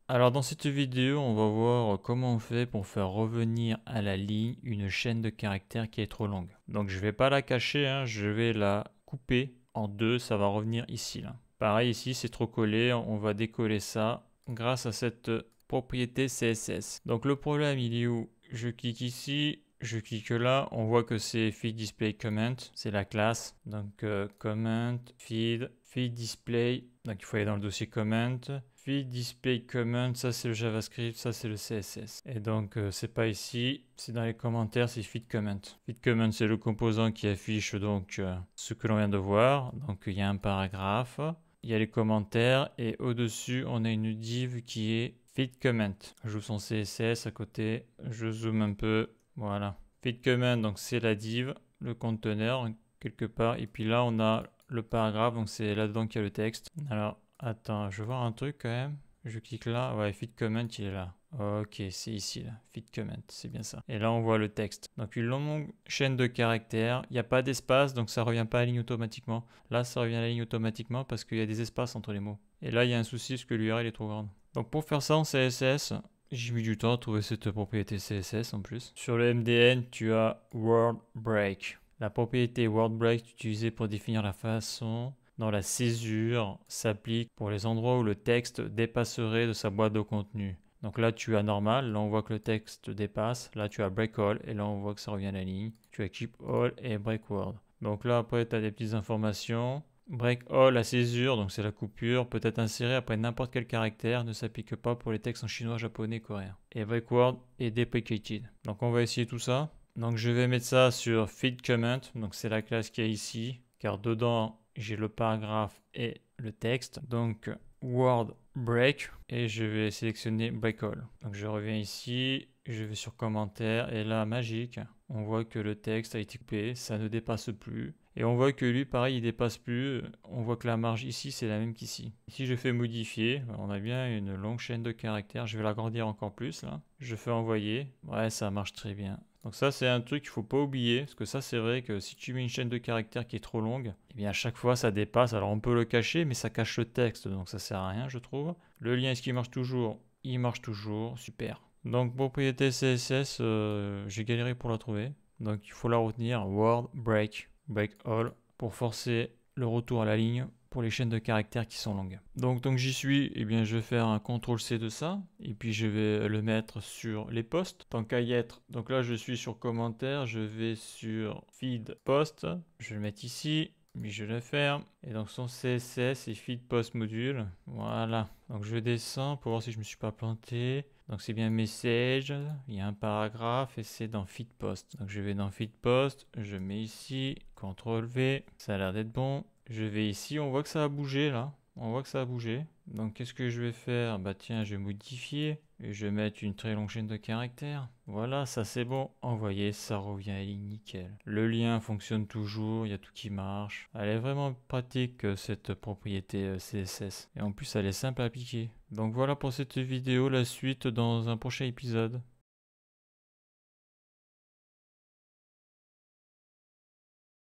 Alors dans cette vidéo, on va voir comment on fait pour faire revenir à la ligne une chaîne de caractères qui est trop longue. Donc je vais pas la cacher, hein, je vais la couper en deux, ça va revenir ici là. Pareil ici, c'est trop collé, on va décoller ça grâce à cette propriété CSS. Donc le problème il est où? Je clique ici, je clique là, on voit que c'est feed display comment, c'est la classe. Donc comment, feed display, donc il faut aller dans le dossier comment. Feed display comment, ça c'est le JavaScript, ça c'est le CSS. Et donc c'est pas ici, c'est dans les commentaires, c'est feed comment. Feed comment c'est le composant qui affiche donc ce que l'on vient de voir. Donc il y a un paragraphe, il y a les commentaires et au-dessus on a une div qui est feed comment. J'ouvre son CSS à côté, je zoome un peu, voilà. Feed comment, donc c'est la div, le conteneur quelque part. Et puis là on a le paragraphe, donc c'est là-dedans qu'il y a le texte. Alors attends, je veux voir un truc quand même. Je clique là, ouais, feed comment il est là. Ok, c'est ici là, feed comment, c'est bien ça. Et là on voit le texte. Donc une longue chaîne de caractères, il n'y a pas d'espace, donc ça revient pas à la ligne automatiquement. Là ça revient à la ligne automatiquement parce qu'il y a des espaces entre les mots. Et là il y a un souci parce que l'URL est trop grande. Donc pour faire ça en CSS, j'ai mis du temps à trouver cette propriété CSS en plus. Sur le MDN, tu as word break. La propriété word break est utilisée pour définir la façon dont la césure s'applique pour les endroits où le texte dépasserait de sa boîte de contenu. Donc là, tu as normal, là on voit que le texte dépasse, là tu as break all, et là on voit que ça revient à la ligne. Tu as keep all et break word. Donc là après, tu as des petites informations. Break all, la césure, donc c'est la coupure, peut être insérée après n'importe quel caractère, ne s'applique pas pour les textes en chinois, japonais, coréen. Et break word est deprecated. Donc on va essayer tout ça. Donc je vais mettre ça sur feed comment, donc c'est la classe qui est ici, car dedans j'ai le paragraphe et le texte. Donc word break et je vais sélectionner break all. Donc je reviens ici, je vais sur commentaire et là magique, on voit que le texte a été coupé, ça ne dépasse plus. Et on voit que lui, pareil, il dépasse plus. On voit que la marge ici, c'est la même qu'ici. Si je fais modifier, on a bien une longue chaîne de caractères. Je vais l'agrandir encore plus là. Je fais envoyer. Ouais, ça marche très bien. Donc ça, c'est un truc qu'il faut pas oublier. Parce que ça, c'est vrai que si tu mets une chaîne de caractères qui est trop longue, eh bien à chaque fois, ça dépasse. Alors on peut le cacher, mais ça cache le texte. Donc ça sert à rien, je trouve. Le lien, est-ce qu'il marche toujours? Il marche toujours. Super. Donc propriété CSS, j'ai galéré pour la trouver. Donc il faut la retenir. Word break. Break all pour forcer le retour à la ligne pour les chaînes de caractères qui sont longues. Donc j'y suis, eh bien je vais faire un CTRL-C de ça, et puis je vais le mettre sur les posts, tant qu'à y être. Donc là je suis sur commentaires, je vais sur feed post, je vais le mettre ici, puis je le ferme, et donc son CSS et feed post module, voilà. Donc je descends pour voir si je me suis pas planté. Donc c'est bien message, il y a un paragraphe et c'est dans feed post. Donc je vais dans feed post, je mets ici, CTRL V, ça a l'air d'être bon. Je vais ici, on voit que ça a bougé là. On voit que ça a bougé. Donc qu'est-ce que je vais faire? Bah tiens, je vais modifier et je vais mettre une très longue chaîne de caractères. Voilà, ça c'est bon. Envoyé, ça revient à la ligne nickel. Le lien fonctionne toujours, il y a tout qui marche. Elle est vraiment pratique cette propriété CSS. Et en plus, elle est simple à appliquer. Donc voilà pour cette vidéo, la suite dans un prochain épisode.